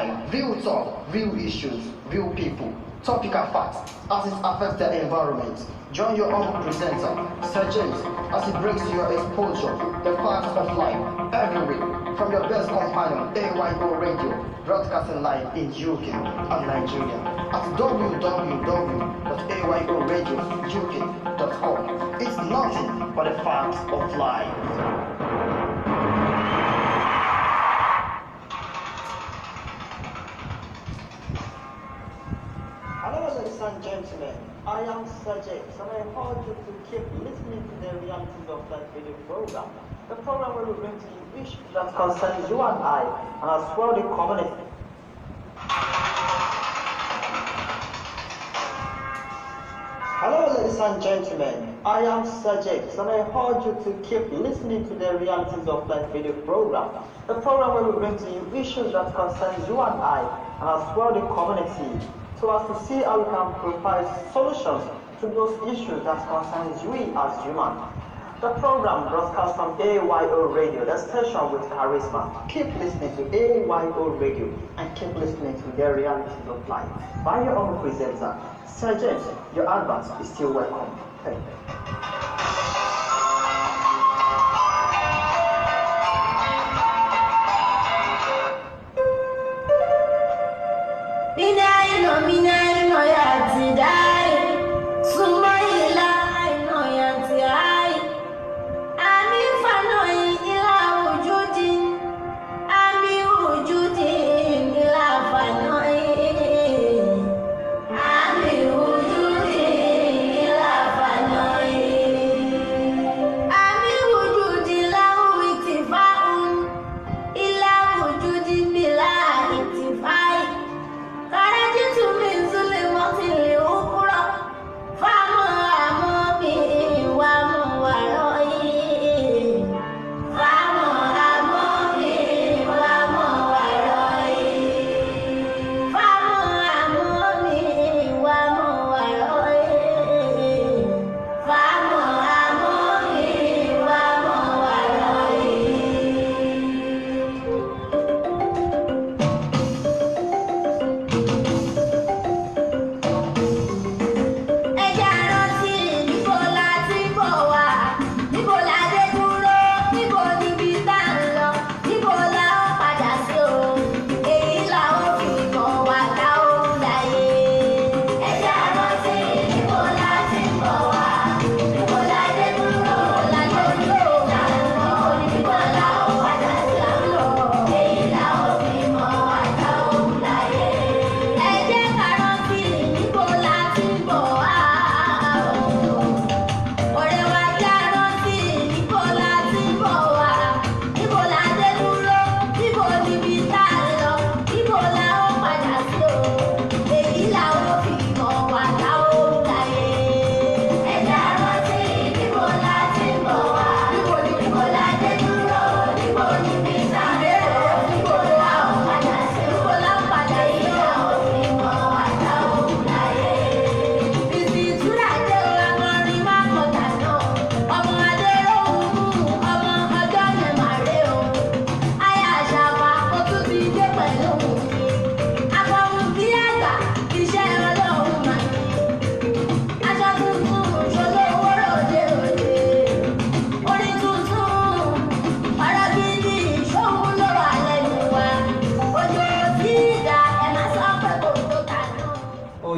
life, real talk, real issues, real people, topical facts as it affects the environment. Join your humble presenter, Sir James, as he brings you your exposure, the facts of life, every week, from your best companion, AYO Radio, broadcasting live in UK and Nigeria at www.ayororadiouk.com. It's nothing but the facts of life. Hello, ladies and gentlemen. I am Sir James, and I urge you to keep listening to the Realities of Life radio program. The program will bring to you issues that concerns you and I, and as well the community. Hello, ladies and gentlemen. I am Sir James, and I urge you to keep listening to the Realities of Life radio program. The program will bring to you issues that concerns you and I, and as well the community, so as to see how we can provide solutions to those issues that concerns we as humans. The program broadcasts on AYO Radio, the station with charisma. Keep listening to AYO Radio and keep listening to the Realities of Life. By your own presenter, Sir James, your advance is still welcome. Thank you.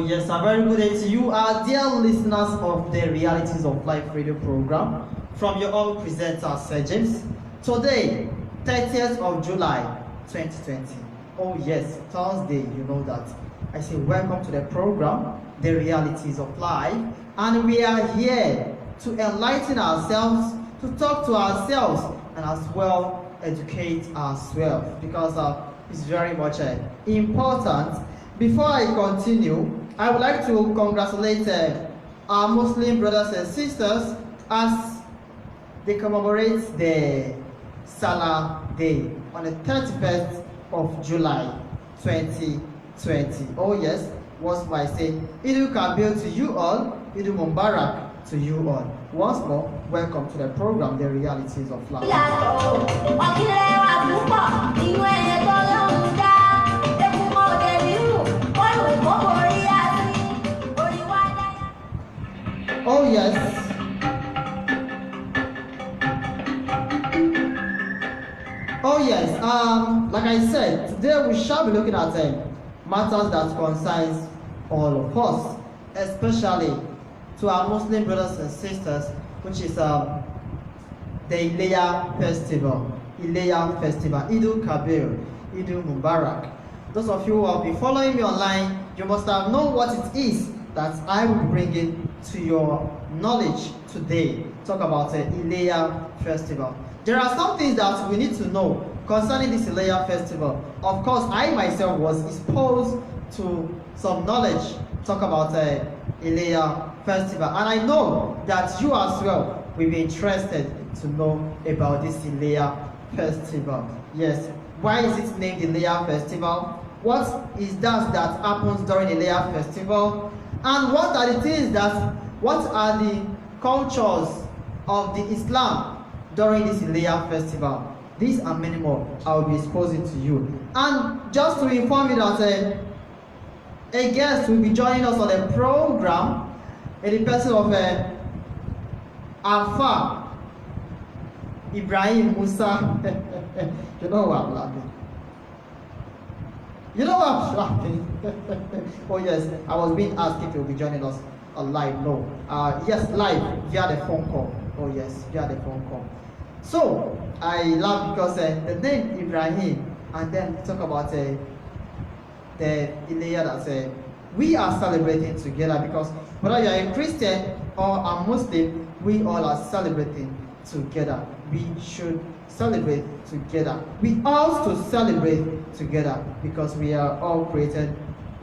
Yes, a very good day to you, our dear listeners of the Realities of Life radio program from your own presenter, Sir James. Today, 30th of July, 2020. Oh yes, Thursday, you know that. I say welcome to the program, The Realities of Life, and we are here to enlighten ourselves, to talk to ourselves, and as well educate ourselves, because it's very much important. Before I continue, I would like to congratulate our Muslim brothers and sisters as they commemorate the Salah Day on the 31st of July 2020. Oh yes, once more I say, Idul Kabir to you all, Idul Mubarak to you all. Once more, welcome to the program, The Realities of Life. like I said, today we shall be looking at matters that concerns all of us, especially to our Muslim brothers and sisters, which is the Ileya festival. Ileya festival, Idul Kabir, Idul Mubarak. Those of you who have been following me online, you must have known what it is that I will be bringing to your knowledge today. Talk about the Ileya festival. There are some things that we need to know concerning this Ileya festival. Of course, I myself was exposed to some knowledge. Talk about the Ileya festival, and I know that you as well will be interested to know about this Ileya festival. Yes, why is it named Ileya festival? What is that happens during Ileya festival? And what are the cultures of the Islam during this Ileya festival? These and many more I will be exposing to you. And just to inform you that a guest will be joining us on the program in the person of Alpha Ibrahim Musa. You know why I'm laughing? You know why I'm laughing? Oh yes, I was being asked if he will be joining us live. No. Yes, live via the phone call. Oh yes, via the phone call. So I laugh because the name Ibrahim, and then talk about the Ileya that we are celebrating together, because whether you are a Christian or a Muslim, we all are celebrating together. We should celebrate together. We ought to celebrate together because we are all created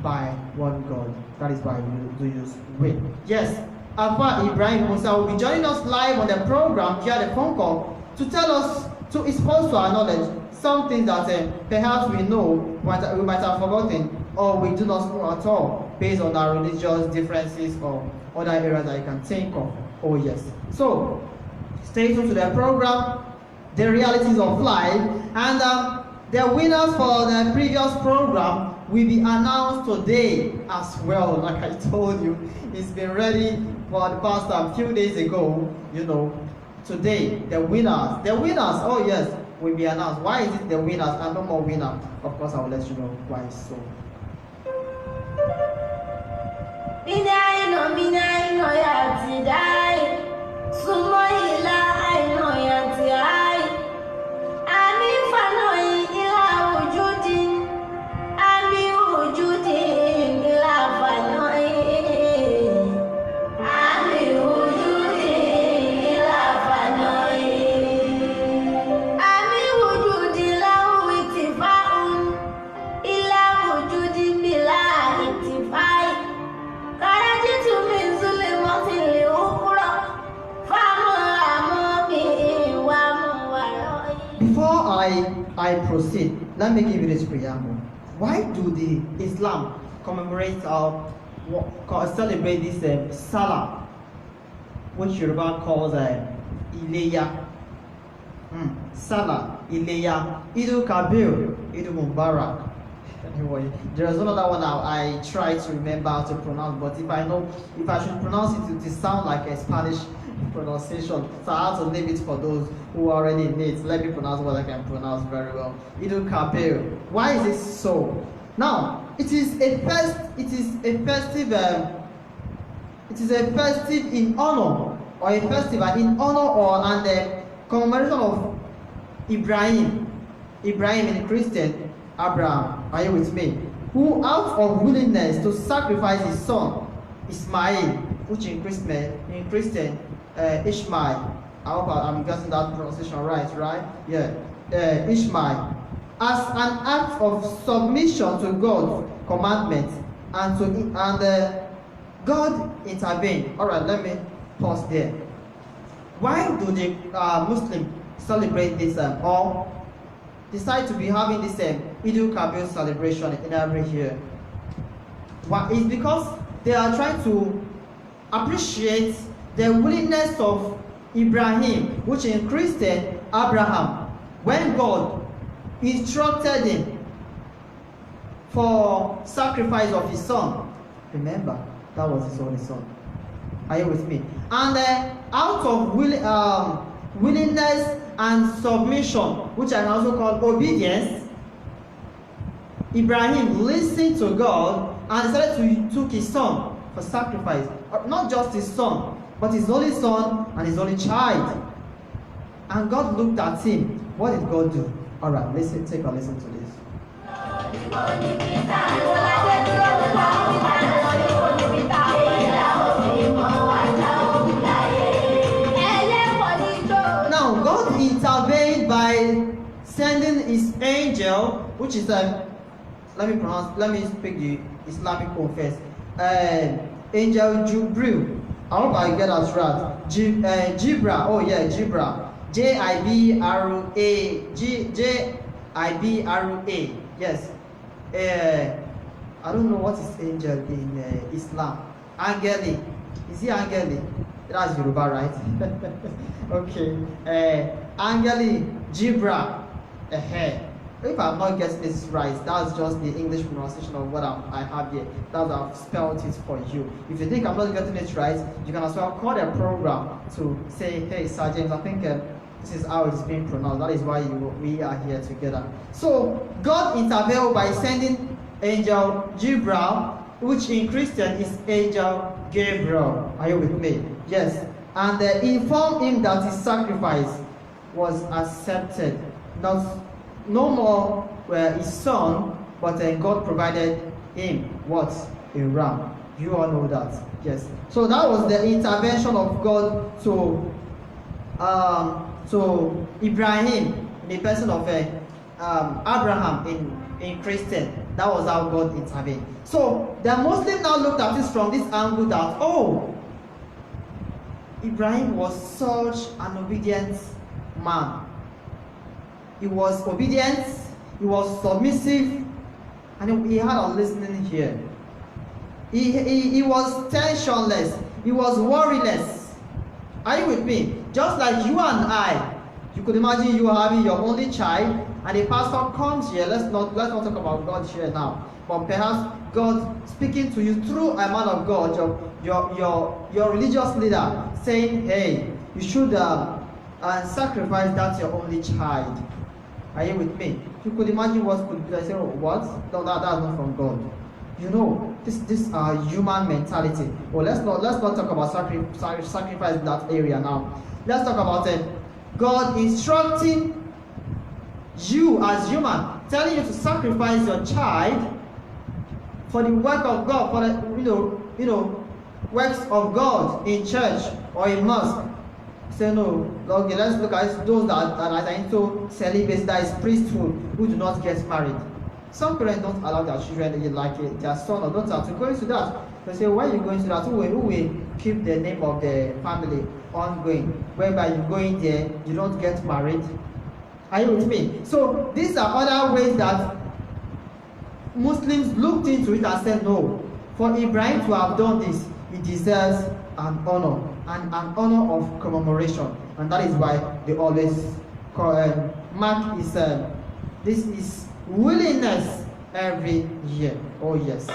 by one God. That is why we do use we. Yes, Alpha Ibrahim Musa will be joining us live on the program via the phone call to tell us, to expose to our knowledge some things that perhaps we know, we might have forgotten, or we do not know at all, based on our religious differences or other areas that you can think of. Oh yes. So stay tuned to the program, The Realities of Life, and the winners for the previous program will be announced today as well. Like I told you, it's been ready for the past few days ago. You know, today the winners, oh yes, will be announced. Why is it the winners and no more winner? Of course, I will let you know why so. I proceed, let me give you this preamble. Why do the Islam commemorate or celebrate this Salah, which Yoruba calls Ileya? Salah, Ileya, Idul Kabir, Idul Mubarak. Anyway, there's another one now I try to remember how to pronounce, but if I should pronounce it, it will sound like a Spanish pronunciation. So I have to leave it for those who are already in it. Let me pronounce what I can pronounce very well. Idul Kabir. Why is it so? Now, it is a festive in honor, or a festival in honor or and the commemoration of Ibrahim in Christian, Abraham. Are you with me? Who out of willingness to sacrifice his son Ismail, which in Christian Ishmael. I hope I'm getting that pronunciation right? Yeah. Ishmael. As an act of submission to God's commandments, and God intervened. Alright, let me pause there. Why do the Muslims celebrate this or decide to be having this Idul Kabir celebration in every year? It's because they are trying to appreciate the willingness of Ibrahim, which in Christian Abraham, when God instructed him for sacrifice of his son. Remember, that was his only son. Are you with me? And out of willingness and submission, which I can also call obedience, Ibrahim listened to God and decided to took his son for sacrifice. Not just his son, but his only son and his only child. And God looked at him. What did God do? Alright, listen, take a listen to this. Now, God intervened by sending his angel, which is let me speak the Islamic code first. Angel Jibril. I hope I get that right. Jibra. Oh yeah, Jibra. Jibra. Yes. I don't know what is angel in Islam. Angeli. Is he Angeli? That's Yoruba, right? Okay. Angeli Jibra. If I'm not getting this right, that's just the English pronunciation of what I have here. That's how I've spelled it for you. If you think I'm not getting it right, you can as well call the program to say, hey, Sir James, I think this is how it's being pronounced. That is why we are here together. So, God intervened by sending angel Jibril, which in Christian is angel Gabriel. Are you with me? Yes. And informed him that his sacrifice was accepted. No more his son, but God provided him what? A ram. You all know that. Yes. So that was the intervention of God to Ibrahim in the person of Abraham in Christian. That was how God intervened. So the Muslim now looked at this from this angle that, oh, Ibrahim was such an obedient man. He was obedient, he was submissive, and he had a listening ear. He was tensionless, he was worryless. Are you with me? Just like you and I. You could imagine you having your only child, and a pastor comes here. Let's not talk about God here now. But perhaps God speaking to you through a man of God, your religious leader, saying, hey, you should sacrifice that your only child. Are you with me? You could imagine what could be. I say, oh, what? No, that's not from God. You know, this human mentality. Well, let's not talk about sacrifice in that area now. Let's talk about God instructing you as human, telling you to sacrifice your child for the work of God, for the works of God in church or in mosque. Say no. Okay, let's look at those that are into celibacy, that is priesthood, who do not get married. Some parents don't allow their children, like their son or daughter, to go into that. They say, why are you going to that? Who will keep the name of the family ongoing? Whereby you go in there, you don't get married. Are you with me? So these are other ways that Muslims looked into it and said, no, for Ibrahim to have done this, he deserves an honor, and an honor of commemoration. And that is why they always mark this willingness every year. Oh yes.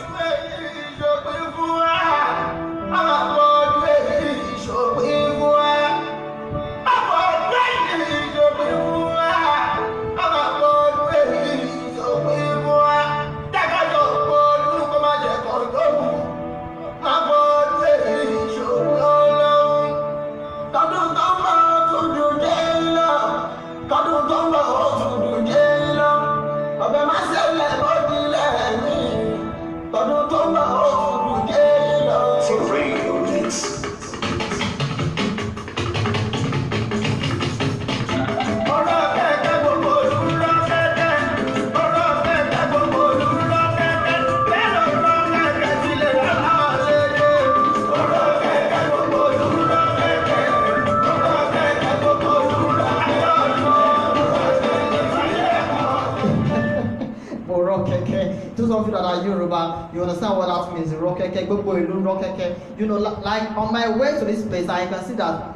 Those of you that are Yoruba, you understand what that means. You know, like on my way to this place, I can see that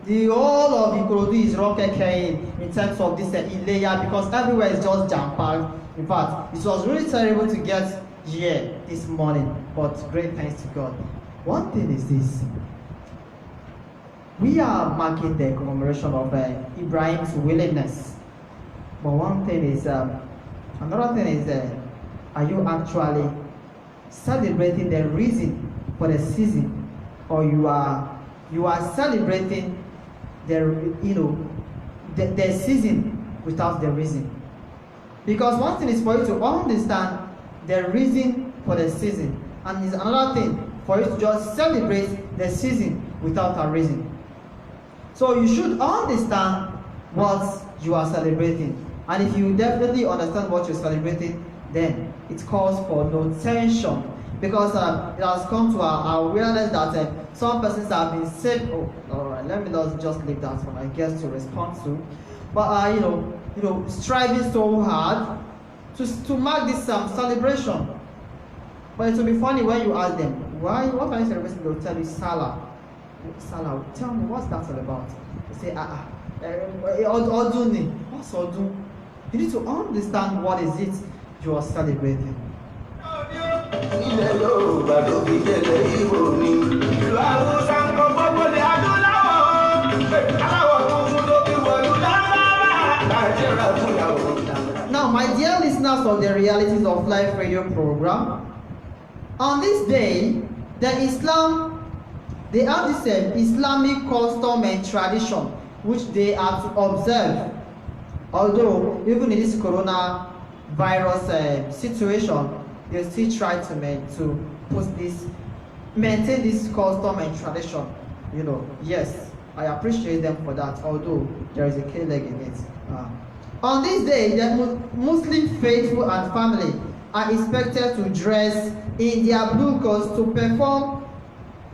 the whole of Ikorodu is rokeke in terms of this Ileya, because everywhere is just jam-packed. In fact, it was really terrible to get here this morning, but great thanks to God. One thing is this: we are marking the commemoration of Ibrahim's willingness. But one thing is, another thing is Are you actually celebrating the reason for the season, or you are celebrating the season without the reason? Because one thing is for you to understand the reason for the season, and is another thing for you to just celebrate the season without a reason. So you should understand what you are celebrating, and if you definitely understand what you're celebrating, then it calls for no tension, because it has come to our awareness that some persons have been saved. Oh, all right, let me just leave that for my guests to respond to. But striving so hard to mark this celebration. But it will be funny when you ask them, why? What are you celebrating? They'll tell you Salah. Salah, tell me, what's that all about? They say, Oduni. What's Odun? You need to understand what is it you are celebrating. Now, my dear listeners of the Realities of Life radio program, on this day, they have this Islamic custom and tradition which they are to observe. Although, even in this coronavirus situation, they still try to maintain this custom and tradition. Yes, I appreciate them for that, although there is a K-leg in it. On this day, the Muslim faithful and family are expected to dress in their blue coats to perform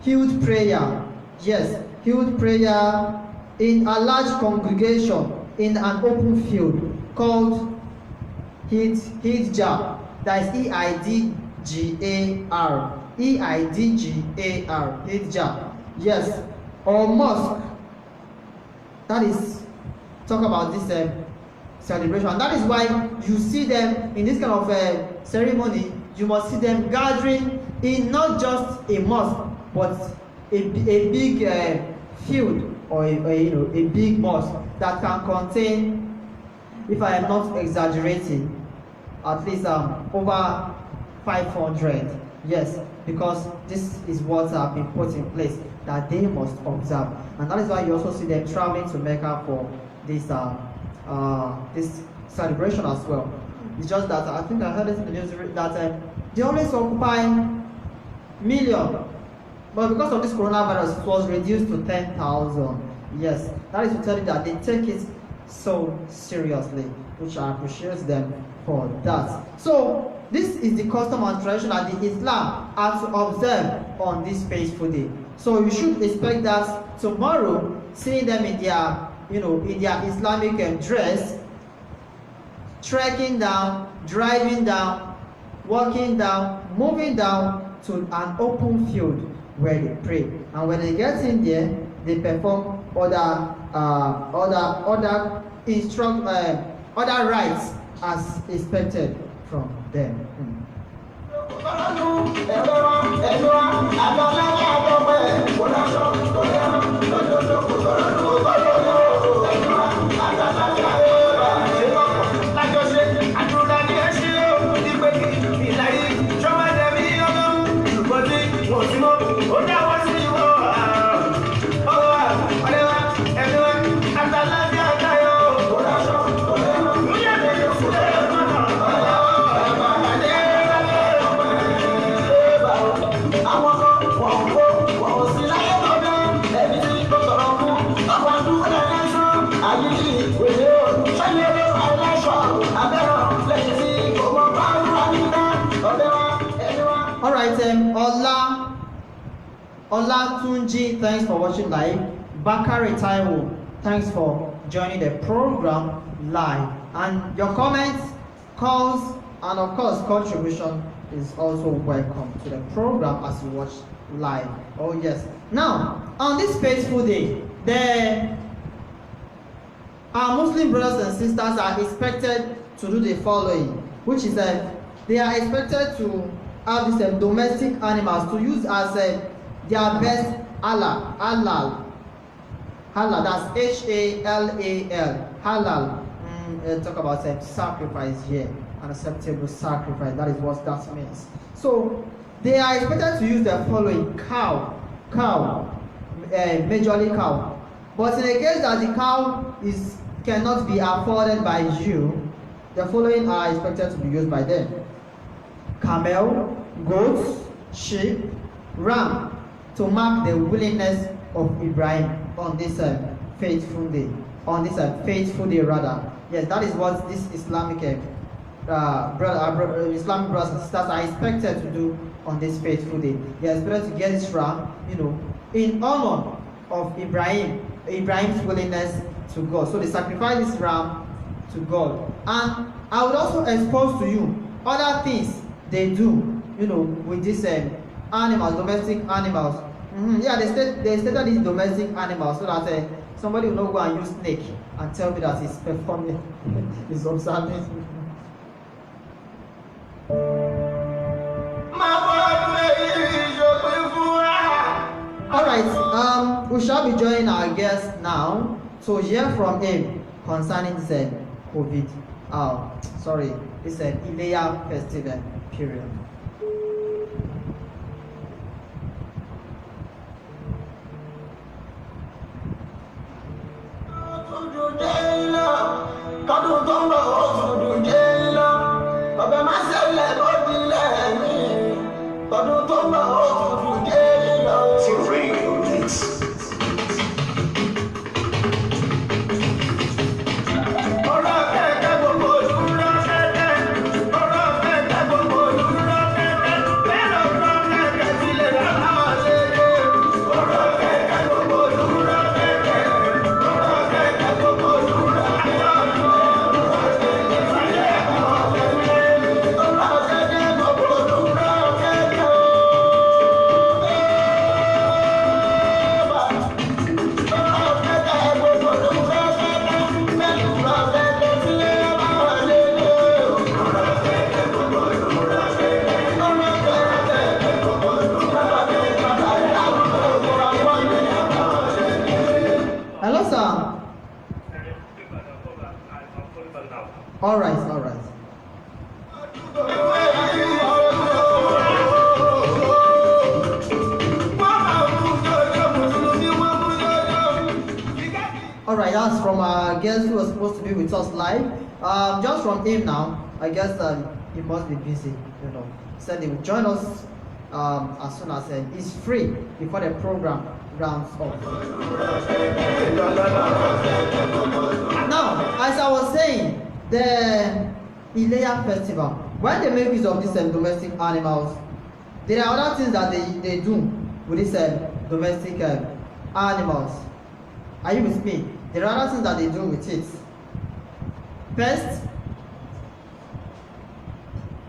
Eid prayer. Yes, Eid prayer in a large congregation in an open field called Hijjar. That is Eidgar. Eidgar. Hijjar. Yes, or mosque. That is, talk about this celebration. And that is why you see them in this kind of ceremony. You must see them gathering in not just a mosque, but a big field, or a big mosque that can contain, if I am not exaggerating, at least over 500. Yes, because this is what have been put in place that they must observe, and that is why you also see them traveling to Mecca for this this celebration as well. It's just that I think I heard it in the news that they always occupy million, but because of this coronavirus, it was reduced to 10,000. Yes, that is to tell you that they take it so seriously, which I appreciate them for that. So this is the custom and tradition that the Islam has to observe on this faithful day. So you should expect that tomorrow, seeing them in their in their Islamic dress, trekking down, driving down, walking down, moving down to an open field where they pray. And when they get in there, they perform other rites as expected from them. Ola Tunji, thanks for watching live. Bakari Taiwo, thanks for joining the program live. And your comments, calls, and of course contribution is also welcome to the program as you watch live. Oh yes. Now, on this faithful day, our Muslim brothers and sisters are expected to do the following, which is they are expected to have these domestic animals to use as their best halal, that's Halal. Talk about sacrifice here. an acceptable sacrifice. That is what that means. So they are expected to use the following: majorly cow. But in the case that the cow cannot be afforded by you, the following are expected to be used by them: camel, goats, sheep, ram, to mark the willingness of Ibrahim on this faithful day. Rather. Yes, that is what this Islamic Islamic brothers and sisters are expected to do on this faithful day. They are expected to get this ram, in honor of Ibrahim's willingness to God. So they sacrifice this ram to God. And I would also expose to you other things they do, with these animals, domestic animals. Yeah, they stated these domestic animals so that somebody will not go and use snake and tell me that he's performing, he's observing. Alright, we shall be joining our guest now to hear from him concerning this COVID. This Ileya festival period. All right. All right, that's from our guest who was supposed to be with us live. Just from him now, I guess he must be busy, He said he will join us as soon as he's free before the program rounds off. Now, as I was saying, the Ileya festival, when they make use of these domestic animals, there are other things that they do with these domestic animals. Are you with me? There are other things that they do with it. First,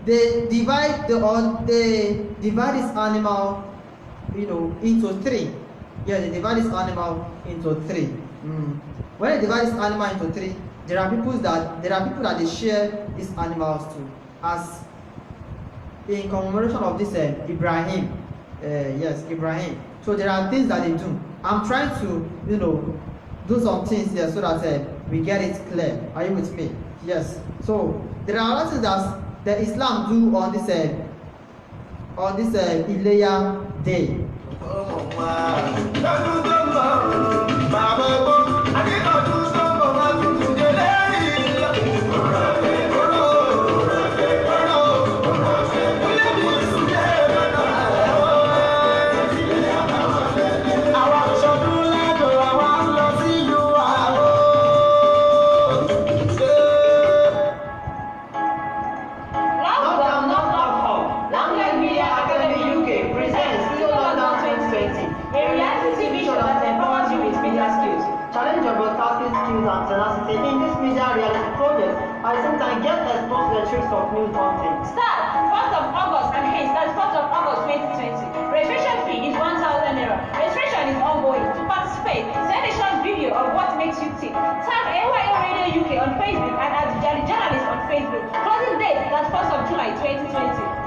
they divide this animal, into three. Yeah, they divide this animal into three. When they divide this animal into three, there are people that they share these animals to, as in commemoration of this Ibrahim. Ibrahim. So there are things that they do. I'm trying to, do some things here so that we get it clear. Are you with me? Yes. So there are other things that the Islam do on this Ileya day. In this media reality project, I sometimes get exposed to the tricks of new content. Start 1st of August and hence that's 1st of August 2020. Registration fee is 1,000 naira. Registration is ongoing. To participate, send a short video of what makes you tick. Tag AYO Radio UK on Facebook and at Jolly Journalist on Facebook. Closing date, that's 1st of July 2020.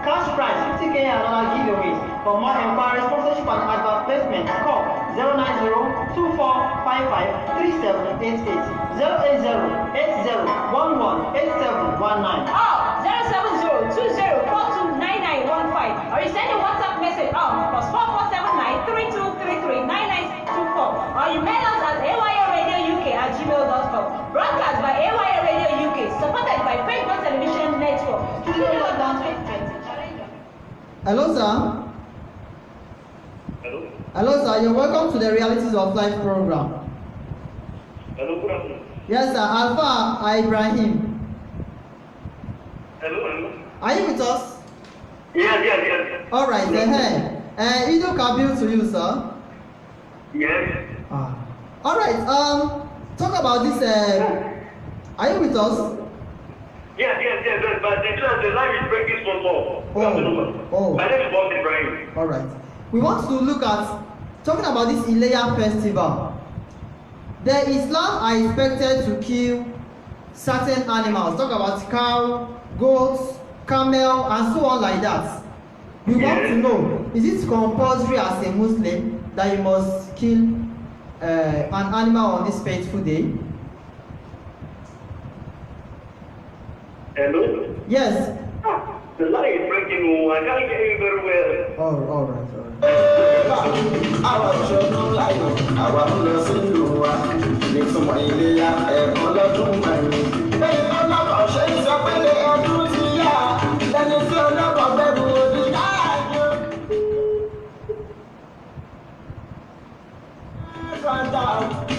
Cash prize 50k and other giveaways. For more inquiries, sponsorship and advert placement, call 090-2455-3788, 080-8011-8719. Oh, or you send a WhatsApp message on +447932339924, or you mail us at ayradiouk@gmail.com. Broadcast by AYA Radio UK, supported by Facebook Television Network. Lockdown 2020. Hello, sir. Hello? Hello, sir. You're welcome to the Realities of Life program. Hello, good afternoon. Yes, sir. Alpha Ibrahim. Hello. Are you with us? Yes. All right. Ido Kabil to you, sir. Yes. All right. Talk about this. Are you with us? Yes, but the line is breaking small. Oh. My name is Bob Ibrahim. All right. We want to look at talking about this Ileya festival. The Islam are expected to kill certain animals. Talk about cow, goats, camel, and so on like that. We want to know, is it compulsory as a Muslim that you must kill an animal on this faithful day? Hello? Yes. The line is breaking. I can't hear you very well. All right. Àwọn ìṣòro láyò, àwa ń lọ sílùú wa, nítumọ̀ Iléyá ẹ̀kan lọ́dún mẹ́rin. Bẹ́ẹ̀ni ọlọ́kọ̀ ṣe ń sọ pé lé ọdún ti yá, lẹ́ni tí ọlọ́kọ̀ bẹ̀rù òdì láàyò. Fanta,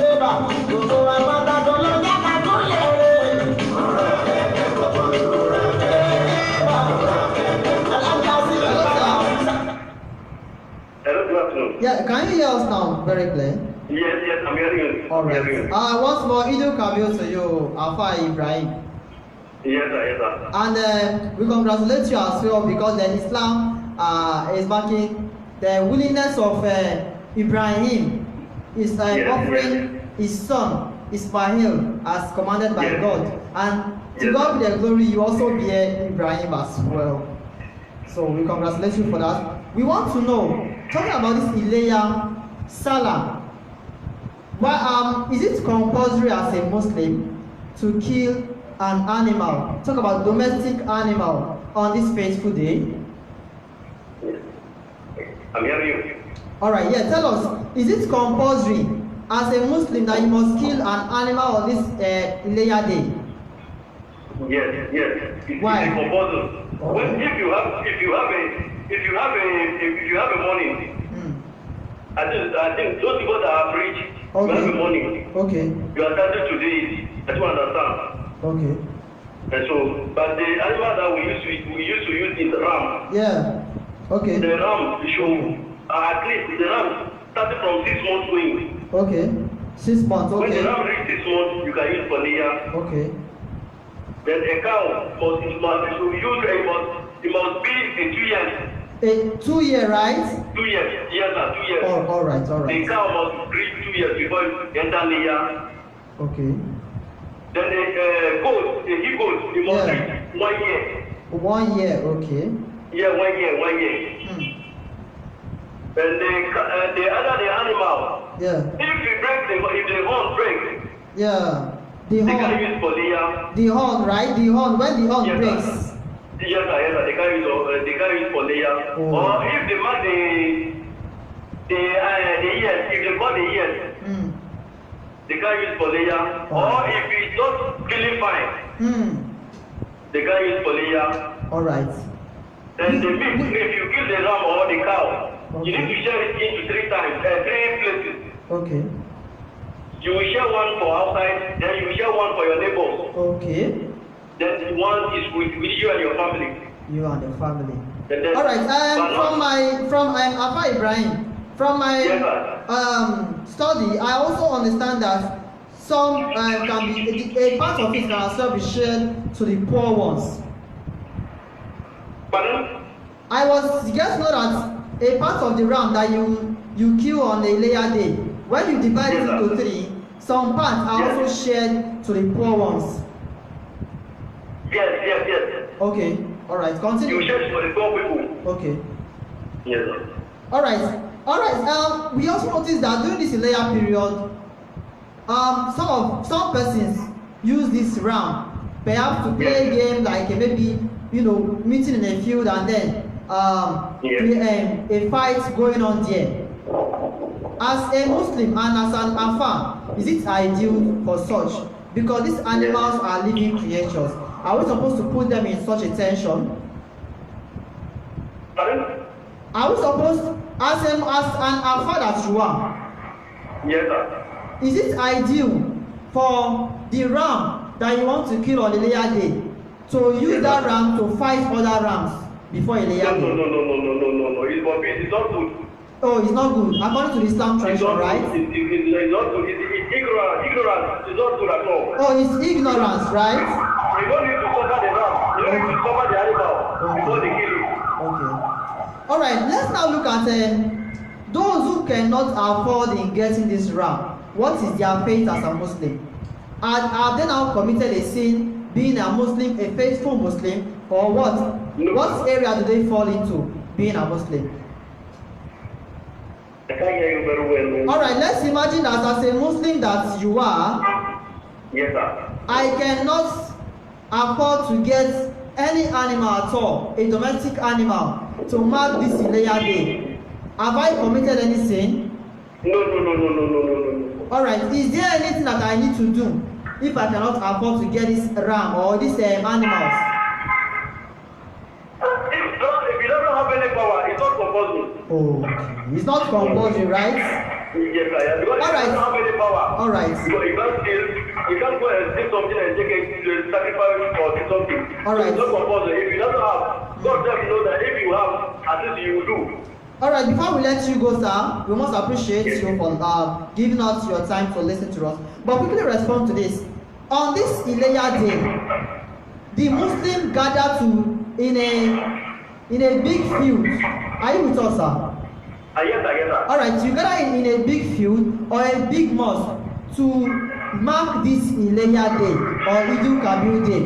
Eva, gbogbo wa pátá tó lọ jáde tó yẹ. Hello, good afternoon. Yeah, can you hear us now? Very clear. Yes, I'm hearing you. All right. Hearing you. Once more, Ido Kabil to you, Alpha Ibrahim. Yes, sir. And we congratulate you as well because the Islam is backing the willingness of Ibrahim is offering his son Ismail as commanded by God. And to God be the glory, you also bear Ibrahim as well. So we congratulate you for that. We want to know, talking about this Ileya Salah, is it compulsory as a Muslim to kill an animal? Talk about domestic animal on this faithful day. I'm hearing you. All right, tell us, is it compulsory as a Muslim that you must kill an animal on this Ileya day? Yes. Why? It's a proposal. Okay. Well, if you have a money, I think those people that are rich, you have a money. Okay. You are starting to do it. I don't understand. Okay. And so, but the animal that we used to use is ram. Yeah. Okay. The ram show at least the ram started from 6 months going. Okay. 6 months. When the Okay. ram reach 6 months, you can use for layer. Okay. Then a cow must be a 2 years. A 2 year, right? 2 years. Yes, sir. 2 years. All right. The cow must reach 2 years before it enter layer. Okay. Then the goat, the he goat, it must reach 1 year. 1 year. Okay. Yeah, 1 year. And the animal, Yeah. if the horn breaks, Yeah. The they can horn. use for layer. The horn, right? The horn. When the horn Yes, breaks. sir. Yes, sir. They can use for layer. Oh. Or if they mark the ears, if they cut the ears, they can use for layer. Oh. Or if it's not feeling fine, they can use for layer. All right. And the meat, if you kill the ram or the cow, you need to share it into 3 places. Okay. You will share one for outside, then you will share one for your neighbors. Okay. Then one is with you and your family. You and your family. And then, All right. From Alpha Ibrahim, from my Yes, sir. study, I also understand that some can be a part of it can also be shared to the poor ones. Pardon? I was just know that a part of the ram that you kill on the Ileya day, when you divide it into 3, some parts are also shared to the poor ones. Yes. Okay. All right. You Continue. share it for the poor people. Okay. Yes, sir. All right. We also noticed that during this Ileya period, some persons use this ram perhaps to play a game like maybe meeting in a field and then a fight going on there. As a Muslim and as an Afa, is it ideal for such? Because these animals are living creatures. Are we supposed to put them in such a tension? Pardon? Are we supposed, as an Afa that you are, Yes, sir. is it ideal for the ram that you want to kill on Ileya Day to use that ram to fight other rams before Ileya Day? No. It's forbidden. It's not good. Oh, it's not good. According to the Islam It's tradition, not right? good. It's not good. It's ignorant. Ignorance is not good at all. Oh, it's ignorance, right? You don't need to suffer the ram. You don't need to suffer the animal before they kill it. Okay. All right. Let's now look at those who cannot afford in getting this ram. What is their fate as a Muslim? Have they now committed a sin, being a Muslim, a faithful Muslim, or what? No. What area do they fall into, being a Muslim? I can't hear you very well. All right. Let's imagine that as a Muslim that you are, Yes, sir. I cannot afford to get any animal at all, a domestic animal, to mark this Ileya Day. Have I committed any sin? No. All right. Is there anything that I need to do if I cannot afford to get this ram or these animals? If you don't have any power, it's not compulsory. Oh, okay. It's not compulsory, right? Yes, sir. Because All right. if you don't have any power, All right. you can't go and steal something and take it to sacrifice or do something. All right. It's not compulsory. If you don't have, God just know that if you have, at least you will do. All right. Before we let you go, sir, we must appreciate you for giving us your time to listen to us. But quickly respond to this. On this Ileya Day, the Muslim gather in a big field. Are you with us, sir? Yes, sir. All right, you gather in a big field or a big mosque to mark this Ileya Day or Eid al-Kabir Day.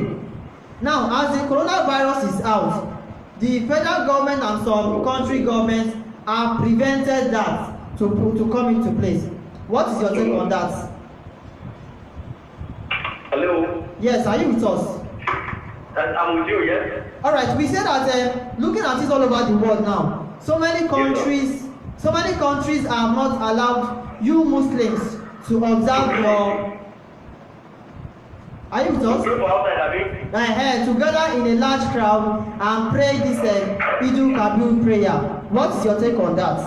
Now, as the coronavirus is out, the federal government and some country governments have prevented that to come into place. What is your take on that? Hello. Yes, are you with us? I'm with you, yes. All right, we say that looking at it all over the world now, so many countries have not allowed you Muslims to observe your. Are you with us? Pray for outside, Abi. Together in a large crowd and pray this Eid al-Kabir prayer. What is your take on that?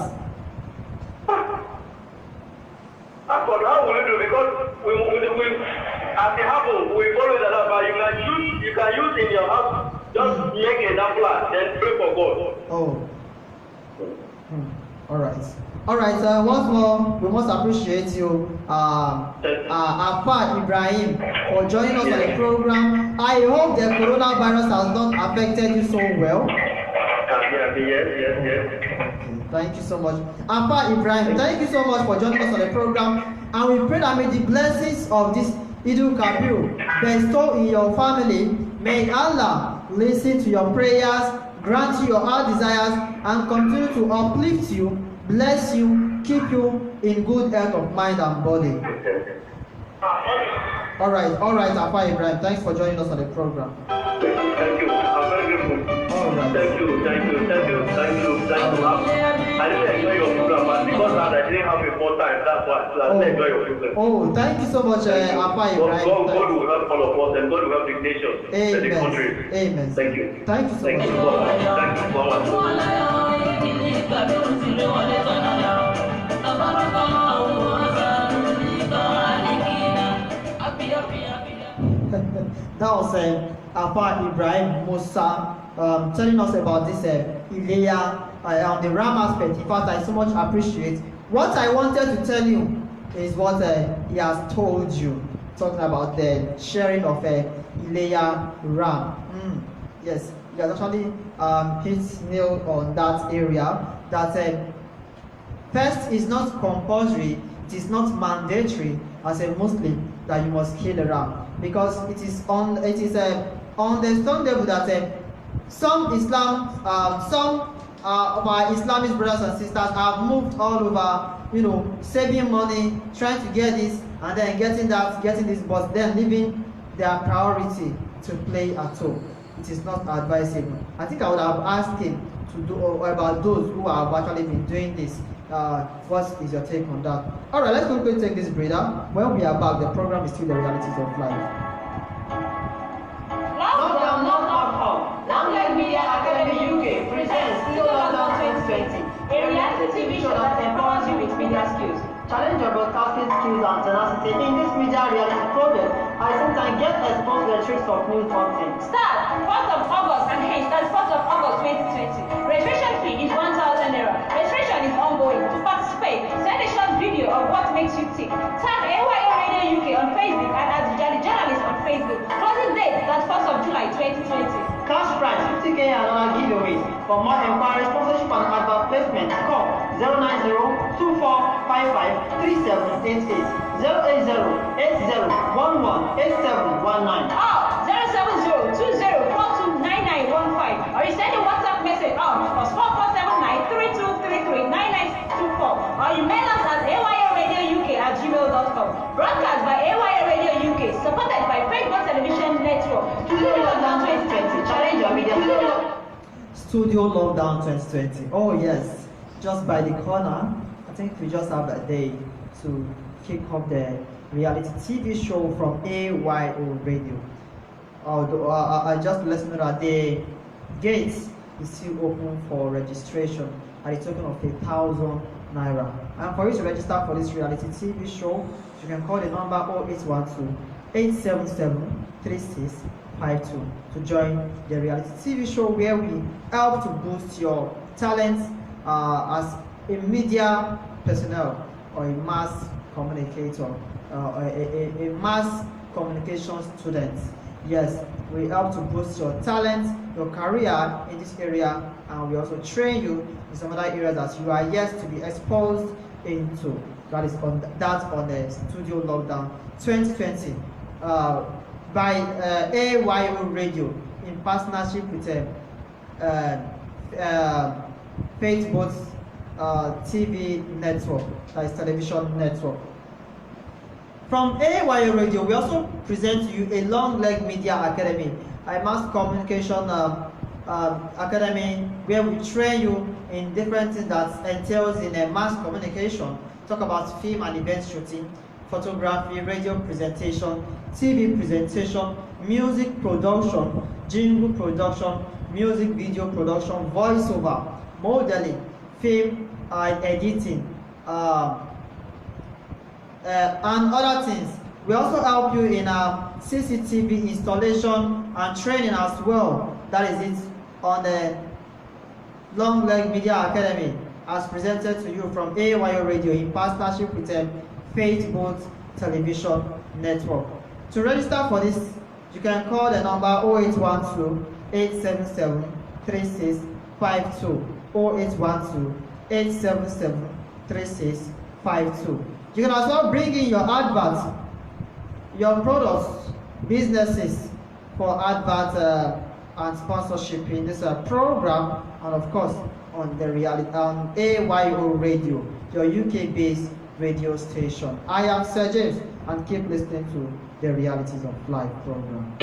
As for how will you do? Because we as it happens, we follow the law, but you can use in your house, just make a nafla, then pray for God. Oh. All right. All right. Once more, we must appreciate you, Afa Ibrahim, for joining us on the program. I hope the coronavirus has not affected you so well. Yes. Okay, thank you so much. Afa Ibrahim, thank you so much for joining us on the program. And we pray that may the blessings of this Eid al-Kabir bestow in your family. May Allah listen to your prayers, grant you your heart desires, and continue to uplift you, bless you, keep you in good health of mind and body. All right, Afa Ibrahim, thanks for joining us on the program. Thank you. I'm very grateful. All right. Thank you. I didn't enjoy your program, but because I didn't have it 4 times, that's why. So I didn't enjoy your program. Oh, thank you so much, Afa Ibrahim. God will help all of us, and God will help the nation and the country. Amen. Thank you. Thank you so Thank much. you so much. Thank you so much. That was Afa Ibrahim Musa telling us about this Ileya on the Ram aspect. In fact, I so much appreciate. What I wanted to tell you is what he has told you, talking about the sharing of Ileya Ram. Yes, he has actually hit nail on that area. That first, is not compulsory, it is not mandatory as a Muslim that you must kill a ram, because it is understandable that some of our Islamic brothers and sisters have moved all over, saving money, trying to get this and then getting this, but then leaving their priority to play at home. it is not advisable. I think I would have asked him to do about those who have actually been doing this. What is your take on that? All right, let's quickly take this breather. When we are back, the program is still the realities of life. Lockdown not alcohol. Lamplight Media Academy UK presents Still Lockdown 2020, a reality TV show that empowers you with media skills. Challenge your broadcasting skills and tenacity in this media reality project. At the same time, get exposed to the tricks of news content. Start 4th of August and hence that's 4th of August 2020. Registration fee is 1,000 naira. Registration is ongoing. To participate, send a short video of what makes you tick. Tag AYO Radio UK on Facebook and at Jolly Journalist on Facebook. Closing date that's 1st of July 2020. Cash prize 50k and other giveaways. For more inquiries, sponsorship and advert placement, call 090-2455-3788, 080-8011-8719. Or 070-2042-9915. Or you send a WhatsApp message on +4479-3233-9924. Or you mail us at ayradiouk@gmail.com. Broadcast by AYO Radio UK, supported by Facebook Television Network. Studio Lockdown 2020. Challenge your media. Studio Lockdown 2020. Oh yes, just by the corner. I think we just have a day to kick off the reality TV show from AYO Radio. Although I just let you know that the gates is still open for registration at a token of 1,000 naira. And for you to register for this reality TV show, you can call the number 0812-877-3652 to join the reality TV show where we help to boost your talent as a media personnel or a mass communicator, a mass communication student. Yes, we help to boost your talent, your career in this area, and we also train you in some other areas that you are yet to be exposed into. That is on the Studio Lockdown 2020 by AYO Radio in partnership with Facebook TV network, that is television network. From AYO Radio, we also present to you a Long Leg Media Academy, a mass communication academy where we train you in different things that entails in a mass communication. Talk about film and event shooting, photography, radio presentation, TV presentation, music production, jingle production, music video production, voiceover, modeling, film editing, and other things. We also help you in CCTV installation and training as well. That is it on the Long Leg Media Academy as presented to you from AYO Radio in partnership with Facebook Television Network. To register for this, you can call the number 0812-877-3652, 0812-877-3652. You can as well bring in your adverts, your products, businesses for advert and sponsorship in this program, and of course on the AYO Radio, your UK-based radio station. I am Sir James, and keep listening to the Realities of Life program.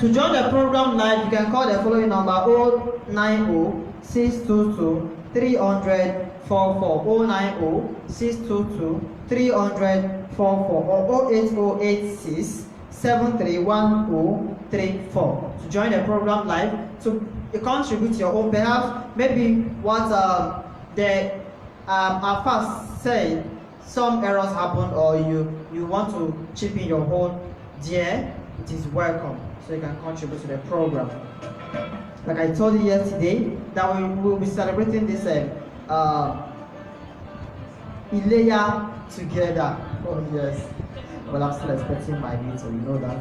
To join the program live, you can call the following number 090-622-300-44, 090-622-300-44, or 08086-731034. To join the program live, to contribute your own, perhaps maybe what the first said, some errors happened, or you want to chip in your own dear it is welcome, so you can contribute to the program. Like I told you yesterday, that we will be celebrating this Ileya together. Oh yes. Well, I'm still expecting my meat, so you know that.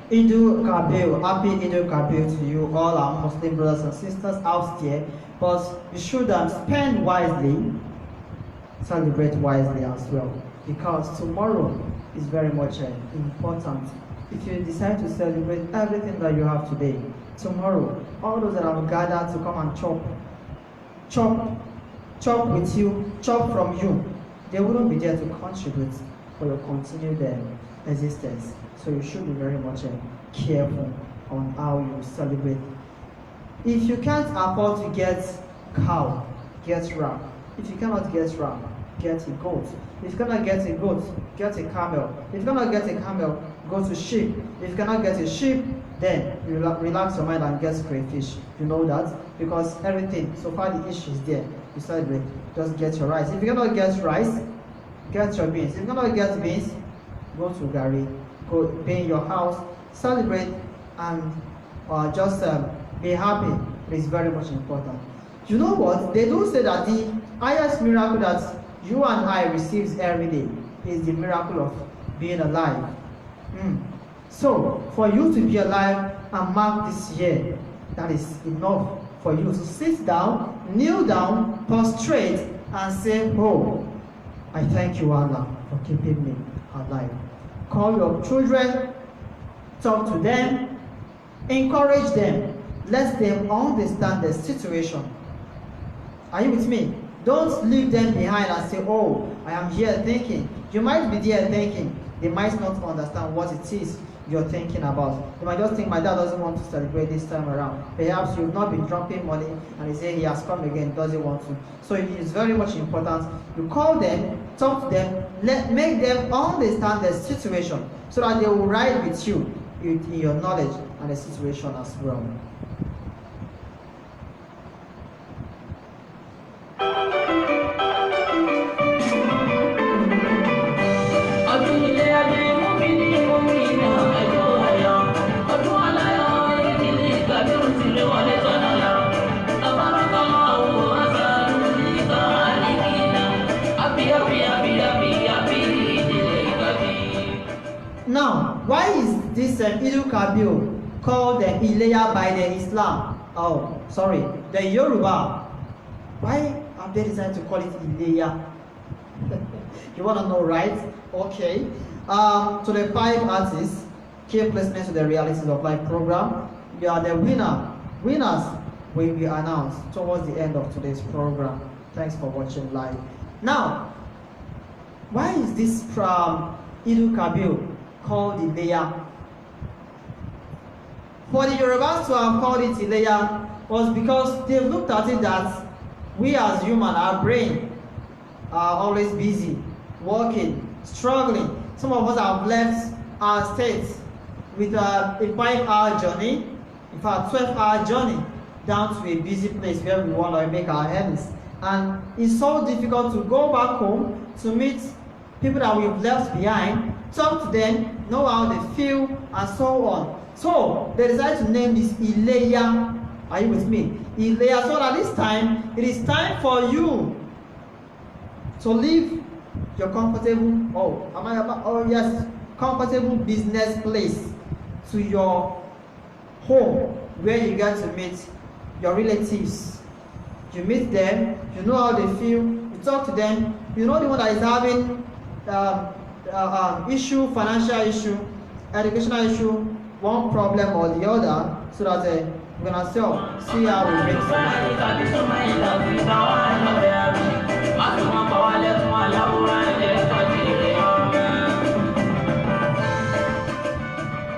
Idul Kabir, happy Idul Kabir to you, all our Muslim brothers and sisters out there. But you should spend wisely, celebrate wisely as well, because tomorrow is very much important. If you decide to celebrate everything that you have today, tomorrow, all those that have gathered to come and chop with you, chop from you, they wouldn't be there to contribute for your continued existence. So you should be very much careful on how you celebrate. If you can't afford to get cow, get ram. If you cannot get ram, get a goat. If you cannot get a goat, get a camel. If you cannot get a camel, go to sheep. If you cannot get a sheep, then you relax your mind and get crayfish. You know that? Because everything, so far the issue is there. You celebrate, just get your rice. If you cannot get rice, get your beans. If you cannot get beans, go to Gary. Go be in your house, celebrate, and just be happy. It is very much important. You know what? They do say that the highest miracle that you and I receive every day is the miracle of being alive. So, for you to be alive and mark this year, that is enough for you to sit down, kneel down, prostrate, and say, "Oh, I thank you, Allah, for keeping me alive." Call your children, talk to them, encourage them, let them understand the situation. Are you with me? Don't leave them behind and say, "Oh, I am here thinking." You might be there thinking, they might not understand what it is you're thinking about. They might just think, "My dad doesn't want to celebrate this time around." Perhaps you've not been dropping money and he say he has come again, doesn't want to. So it is very much important. You call them, talk to them, make them understand the situation so that they will ride with you in your knowledge and the situation as well. Now, why is this Idul Kabir called Ileya by the Islam? Oh, sorry, the Yoruba. Why have they decided to call it Ileya? You want to know, right? Okay. To the 5 artists, keep listening to the Realities of Life program. You are the winners will be announced towards the end of today's program. Thanks for watching live. Now, why is this Idul Kabir called Ileya? For the Yorubas to have called it Ileya was because they looked at it that we as humans, our brain are always busy, working, struggling. Some of us have left our states with a 5-hour journey, in fact 12-hour journey, down to a busy place where we want to make our ends. And it's so difficult to go back home to meet people that we've left behind, talk to them, know how they feel, and so on. So they decided to name this Ileya. Are you with me? Ileya. So at this time, it is time for you to leave your comfortable. Oh yes. comfortable business place to your home where you get to meet your relatives. You meet them, you know how they feel, you talk to them, you know the one that is having issue, financial issue, educational issue, one problem or the other, so that we're gonna see how we make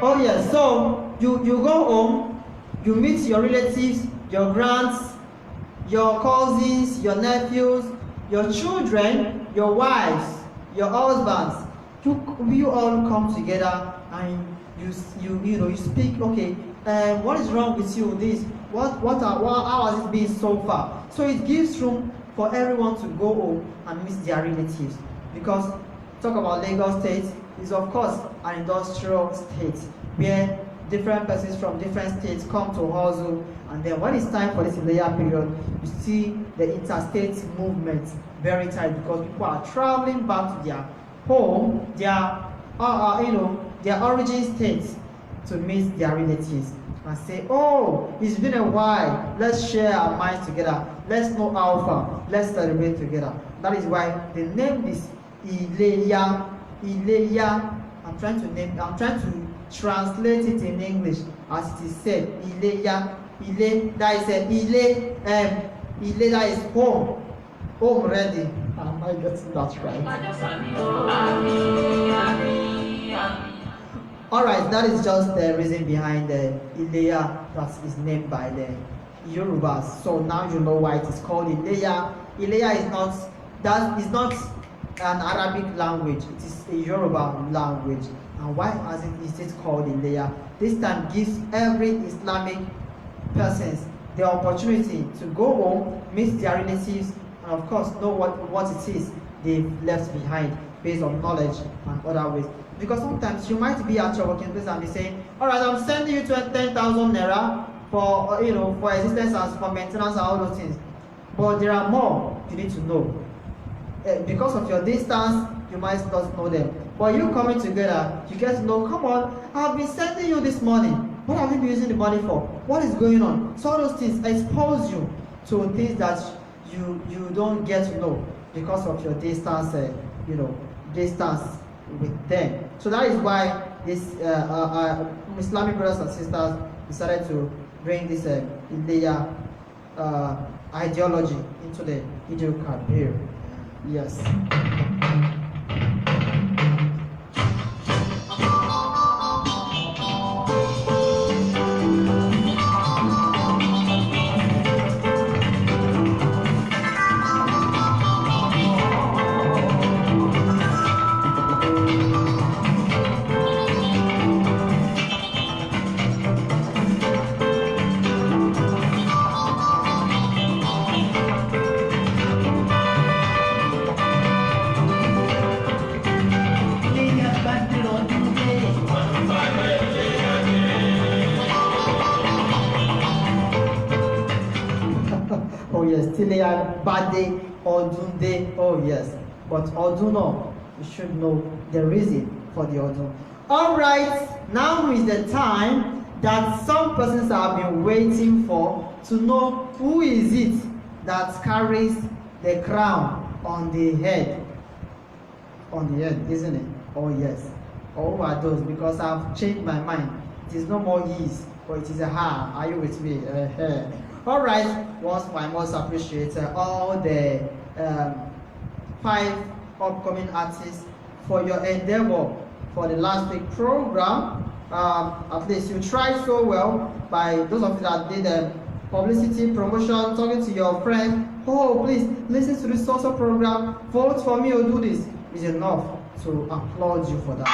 Oh yes, so you go home, you meet your relatives, your grands, your cousins, your nephews, your children, your wives, your husbands. You all come together and you speak. Okay, what is wrong with you? This how has it been so far? So it gives room for everyone to go home and meet their relatives, because talk about Lagos State is of course an industrial state where different persons from different states come to hustle, and then when it's time for this Ileya period, you see the interstate movement very tight, because people are traveling back to their home, their origin states, to meet their relatives and say, oh, it's been a while, let's share our minds together, let's know how far, let's celebrate together. That is why the name is Ileya. I'm trying to translate it in English as it is said. Ileya. That is Ile that is home. Home ready. Am I getting that right? Alright, that is just the reason behind the Ileya that is named by the Yorubas. So now you know why it is called Ileya. Ileya is not an Arabic language, it is a Yoruba language. And why is it called Ileya? This time gives every Islamic persons the opportunity to go home, meet their relatives, and of course know what it is they've left behind based on knowledge and other ways. Because sometimes you might be at your working place and be saying, alright, I'm sending you 10,000 naira for for existence and for maintenance and all those things. But there are more you need to know. Because of your distance, you might not know them. But you coming together, you get to know, come on, I've been sending you this money. What have you been using the money for? What is going on? So all those things expose you to things that you don't get to know because of your distance, distance with them. So that is why this Islamic brothers and sisters decided to bring this Ileya ideology into the Eid al-Kabir. Yes. Oh yes, Tileya Bade Odunde. Oh yes, but Oduno, you should know the reason for the Odun. Alright, now is the time that some persons have been waiting for, to know who is it that carries the crown on the head. On the head, isn't it? Oh yes. Oh, who are those? Because I've changed my mind. It is no more years, but it is a ha. Are you with me? Alright, once I must appreciate all the 5 upcoming artists for your endeavor for the last week program. At least you tried so well by those of you that did publicity, promotion, talking to your friends. Oh, please listen to this social program, vote for me or do this. Is enough to applaud you for that.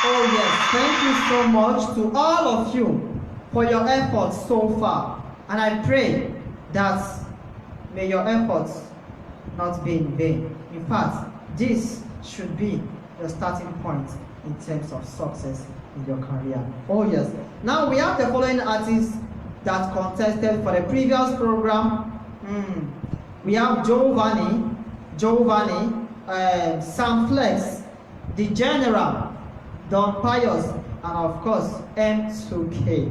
Oh yes, thank you so much to all of you for your efforts so far. And I pray that may your efforts not be in vain. In fact, this should be your starting point in terms of success in your career. Oh yes. Now we have the following artists that contested for the previous program. We have Giovanni, Sam Flex, The General, Don Pius, and of course M2K.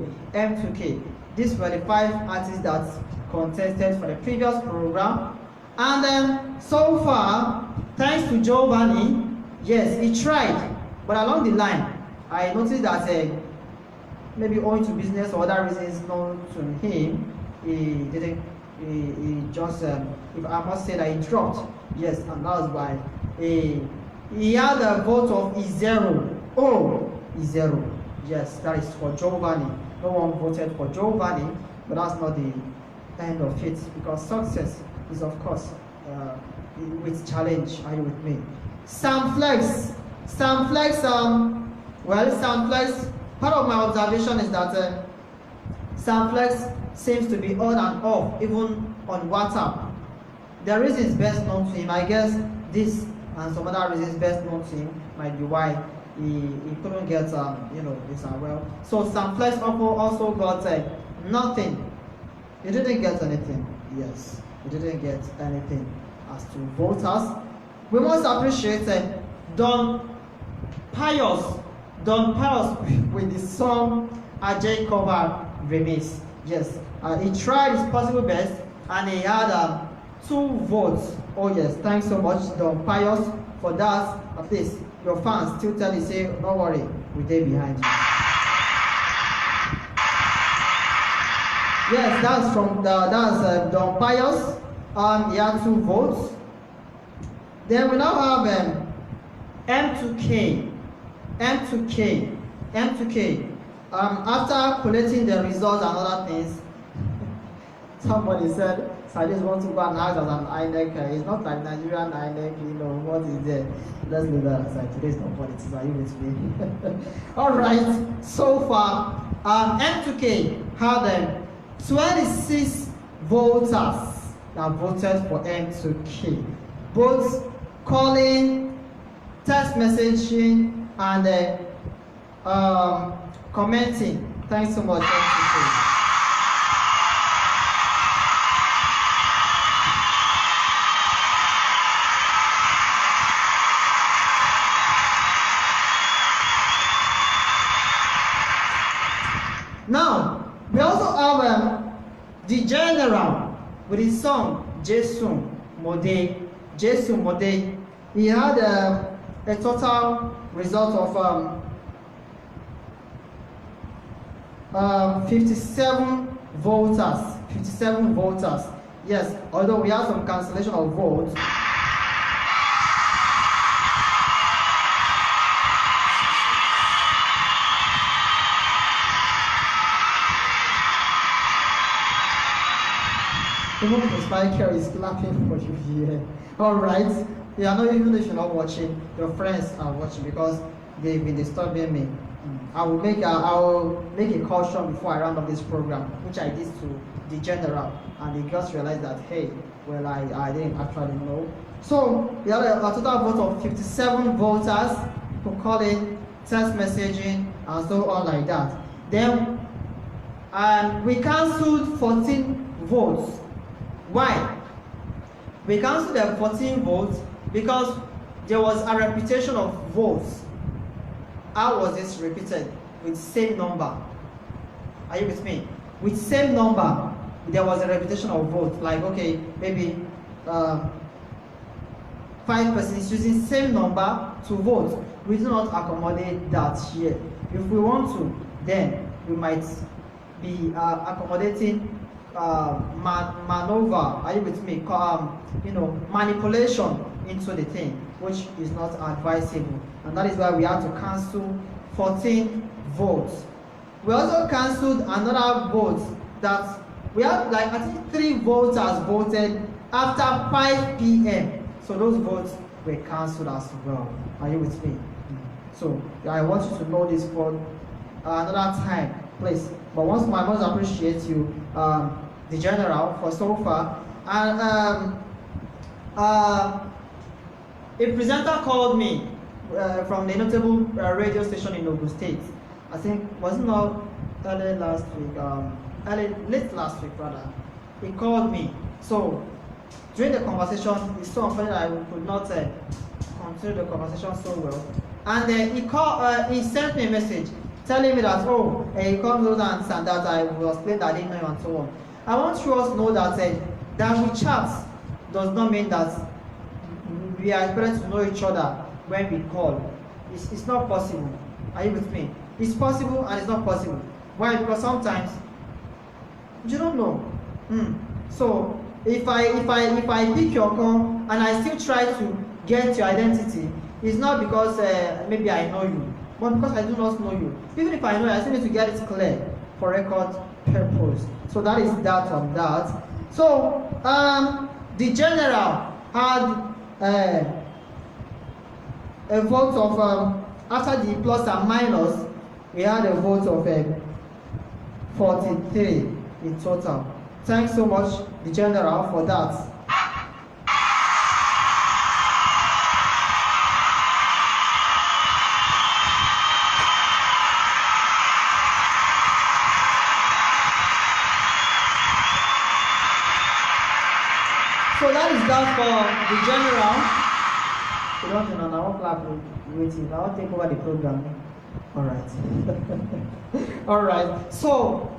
These were the 5 artists that contested for the previous program. And then so far, thanks to Giovanni, yes, he tried, but along the line, I noticed that maybe owing to business or other reasons known to him, he just, if I must say that he dropped. Yes, and that was why he had a vote of E0. E0. Yes, that is for Giovanni. No one voted for Giovanni, but that's not the end of it, because success is, of course, with challenge. Are you with me? Sam Flex, part of my observation is that Sam Flex seems to be on and off, even on WhatsApp. The reasons best known to him, I guess this and some other reasons best known to him might be why he couldn't get this well. So Sam Flex also got nothing. He didn't get anything. Yes, he didn't get anything as to voters. We must appreciate Don Pius with the song Ajay Cover remix. Yes, he tried his possible best and he had 2 votes. Oh yes, thanks so much Don Pius for that. At least your fans still tell you, say, don't worry, we're there behind you. Yes, that's Don Pius. He had 2 votes. Then we now have M2K. After collecting the results and other things, somebody said, so I just want to go and ask as an INEC. It's not like Nigerian INEC, what is there? Let's leave that aside. Today's not politics. Are you with me? Alright, so far, M2K had 26 voters that voted for M2K. Both calling, text messaging, and commenting. Thanks so much, M2K. Now, we also have The General with his song Jesu Mode. He had a total result of 57 voters. Yes, although we have some cancellation of votes. Even the spiker is clapping for you here. Alright. Even if you're not watching, your friends are watching because they've been disturbing me. I will make a caution before I round up this program, which I did to The General, and they just realized that, hey, well, I didn't actually know. So we had a total vote of 57 voters for calling, text messaging, and so on like that. Then we cancelled 14 votes. Why? We cancelled the 14 votes because there was a repetition of votes. How was this repeated? With same number. Are you with me? With same number, there was a repetition of votes. Like, okay, maybe 5 persons using same number to vote. We do not accommodate that here. If we want to, then we might be accommodating maneuver, are you with me? Manipulation into the thing, which is not advisable, and that is why we had to cancel 14 votes. We also cancelled another vote that we had, like, I think 3 voters voted after 5 p.m. So those votes were cancelled as well. Are you with me? So I want you to know this for another time, please. But once more, I must appreciate you, The General, for so far. And a presenter called me from the notable radio station in Ogun State, I think, was it not early last week, late last week rather, he called me. So during the conversation, it's so unfortunate I could not continue the conversation so well. And he sent me a message telling me that, oh, he called me and that I was playing that I didn't know you and so on. I want you all to know that that we chat does not mean that we are expected to know each other when we call. It's not possible. Are you with me? It's possible and it's not possible. Why? Because sometimes you don't know. So if I pick your call and I still try to get your identity, it's not because maybe I know you, but because I do not know you. Even if I know you, I still need to get it clear for record purpose. So that is that on that. So the general had a vote of after the plus and minus, we had a vote of 43 in total. Thanks so much, the general, for that. So that is that for the general. You don't know, I won't clap with you. I won't take over the program. All right. All right. So,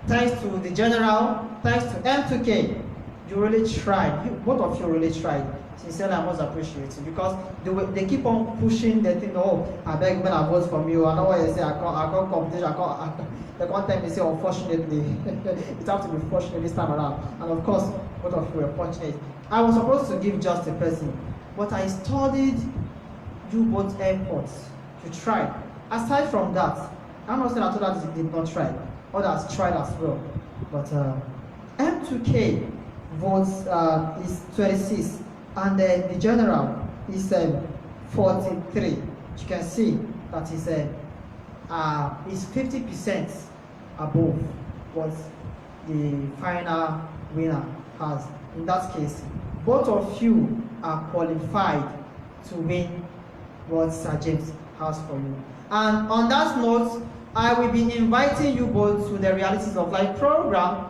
thanks to the general, thanks to M2K, you really tried. Both of you really tried. Sincerely, I must appreciate it because they keep on pushing the thing. Oh, I beg when I vote from you. I know what you say. I can't competition. They can't tell me say unfortunately. It has to be fortunate this time around. And of course, both of you were fortunate. I was supposed to give just a person, but I studied you both efforts. You tried. Aside from that, I'm not saying that others did not try. Others tried as well. But M2K votes is 26, and the general is 43. You can see that is 50% above what the final winner has. In that case, both of you are qualified to win what Sir James has for you. And on that note, I will be inviting you both to the Realities of Life program.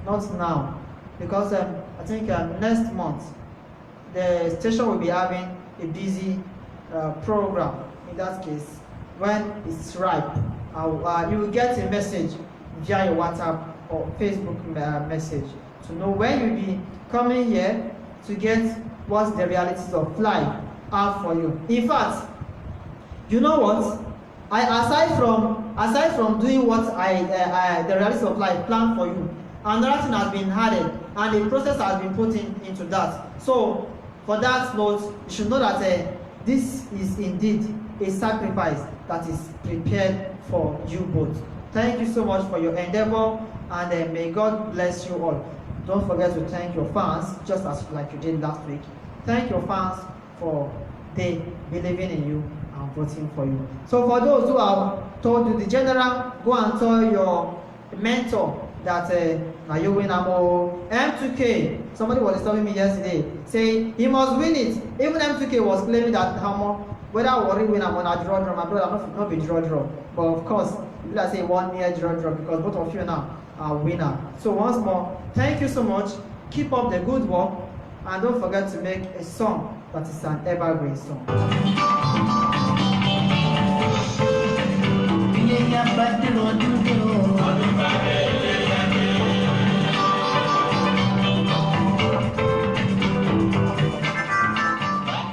Not now, because I think next month the station will be having a busy program. In that case, when it's ripe, you will get a message via your WhatsApp or Facebook message to know when you'll be coming here to get what the Realities of Life are for you. In fact, you know what? Aside from doing what the Realities of Life plan for you, another thing has been added and the process has been put into that. So for that note, you should know that this is indeed a sacrifice that is prepared for you both. Thank you so much for your endeavor, and may God bless you all. Don't forget to thank your fans, just as like you did last week. Thank your fans for they believing in you and voting for you. So for those who have told you the general, go and tell your mentor that Nayo Winamo M2K. Somebody was telling me yesterday, say he must win it. Even M2K was claiming that whether worry win am on a draw, my brother not be draw. But of course, you will say 1 year draw because both of you now are winner. So once more, thank you so much. Keep up the good work, and don't forget to make a song that is an evergreen song.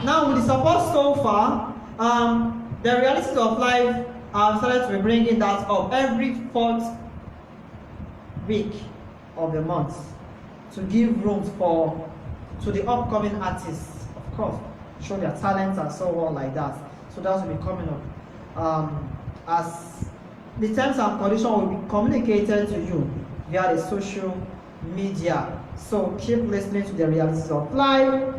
Now, with the support so far, the Realities of Life have started to be bringing that up every 4th week of the month to give room to the upcoming artists, of course, show their talents and so on like that. So that will be coming up. As the terms and conditions will be communicated to you via the social media. So keep listening to the Realities of Life,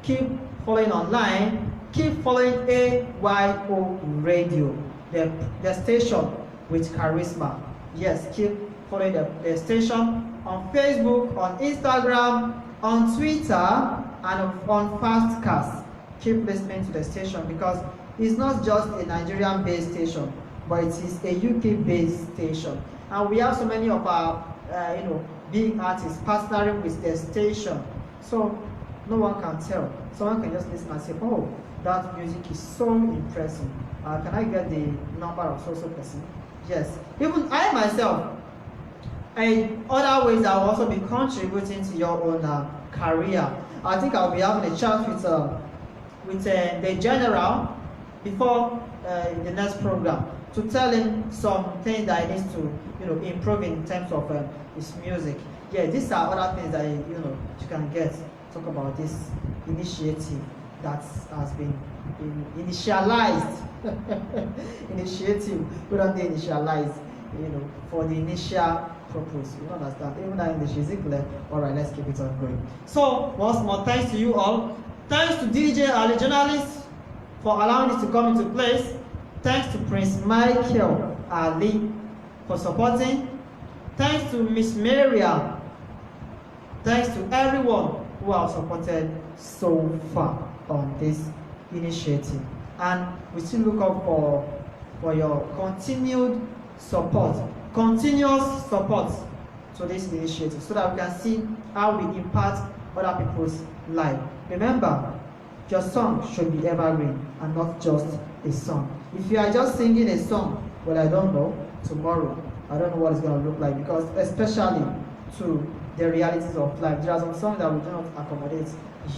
keep following online, keep following AYO Radio, the station with charisma. Yes, keep following the station on Facebook, on Instagram, on Twitter, and on Fastcast. Keep listening to the station because is not just a Nigerian-based station, but it is a UK-based station. And we have so many of our, big artists partnering with their station. So no one can tell. Someone can just listen and say, oh, that music is so impressive. Can I get the number of so person? Yes. Even I myself, and other ways I will also be contributing to your own career. I think I'll be having a chat with the general before the next program to tell him some things that he needs to improve in terms of his music. Yeah, these are other things that you can get. Talk about this initiative that has been initialized. Initiative, we don't need initialize, for the initial purpose. You understand? Even that English is clear. Alright, let's keep it on going. So, once more, thanks to you all. Thanks to DJ Ali Journalist for allowing this to come into place. Thanks to Prince Michael Ali for supporting. Thanks to Miss Maria. Thanks to everyone who have supported so far on this initiative. And we still look up for your continued support, continuous support to this initiative so that we can see how we impact other people's life. Remember, your song should be evergreen and not just a song. If you are just singing a song, well, I don't know, tomorrow, I don't know what it's going to look like, because especially to the realities of life, there are some songs that we do not accommodate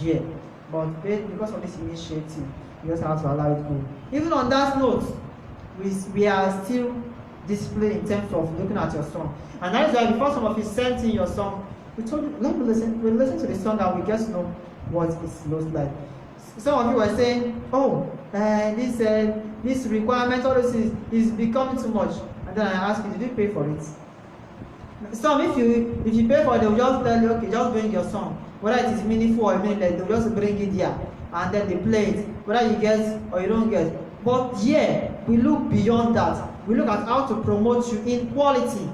here. But because of this initiative, you just have to allow it go. Even on that note, we are still disciplined in terms of looking at your song. And that is why before some of you sent in your song, we told you, let me listen. We listen to the song and we just know what it looks like. Some of you were saying, oh, this requirement, all this is becoming too much. And then I asked you, did you pay for it? Some, if you pay for it, they'll just tell you, okay, just bring your song. Whether it is meaningful or meaningless, they'll just bring it there. And then they play it, whether you get or you don't get. But yeah, we look beyond that. We look at how to promote you in quality.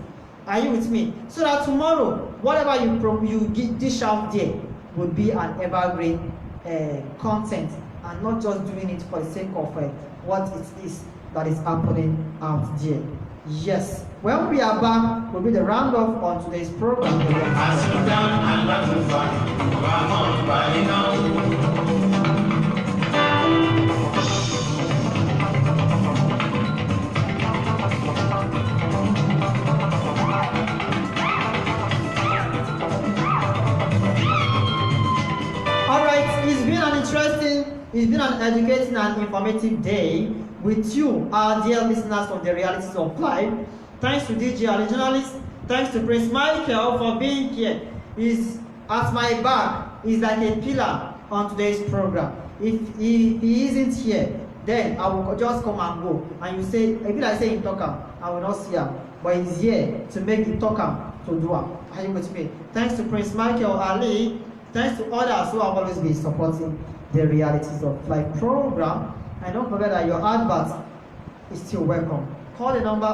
Are you with me? So that tomorrow, whatever you dish out there will be an evergreen content, and not just doing it for the sake of what it is that is happening out there. Yes. When we are back, will be the roundup on today's program. It's been an educating and informative day with you, our dear listeners of the realities of life. Thanks to DJ Ali Journalist. Thanks to Prince Michael for being here. He's at my back. He's like a pillar on today's program. If he isn't here, then I will just come and go. And you say, if I say in Tokam, I will not see him. But he's here to make the Tokam to do it. Are you with me? Thanks to Prince Michael Ali. Thanks to others who have always been supporting the Realities of Life program. And don't forget that your advert is still welcome. Call the number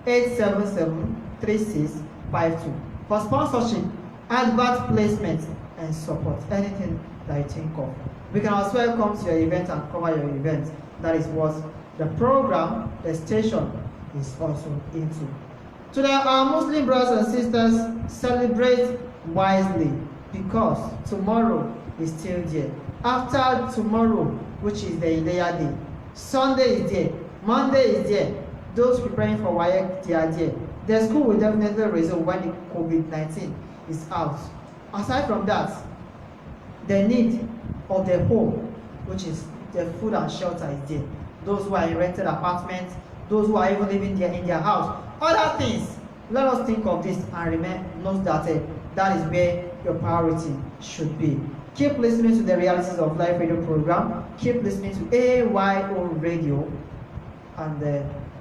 0812-877-3652 for sponsorship, advert placement, and support. Anything that you think of. We can as well come to your event and cover your event. That is what the program, the station, is also into. Today, our Muslim brothers and sisters celebrate wisely, because tomorrow is still there. After tomorrow, which is the Ileya day, Sunday is there, Monday is there. Those preparing for WAEC, they are there. The school will definitely resume when the COVID-19 is out. Aside from that, the need of the home, which is the food and shelter, is there. Those who are in rented apartments, those who are even living there in their house, other things. Let us think of this and remember, note that that is where your priority should be. Keep listening to the Realities of Life radio program. Keep listening to AYO radio, and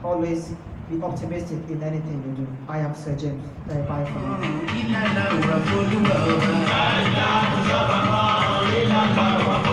always be optimistic in anything you do. I am Sir James. Bye for now.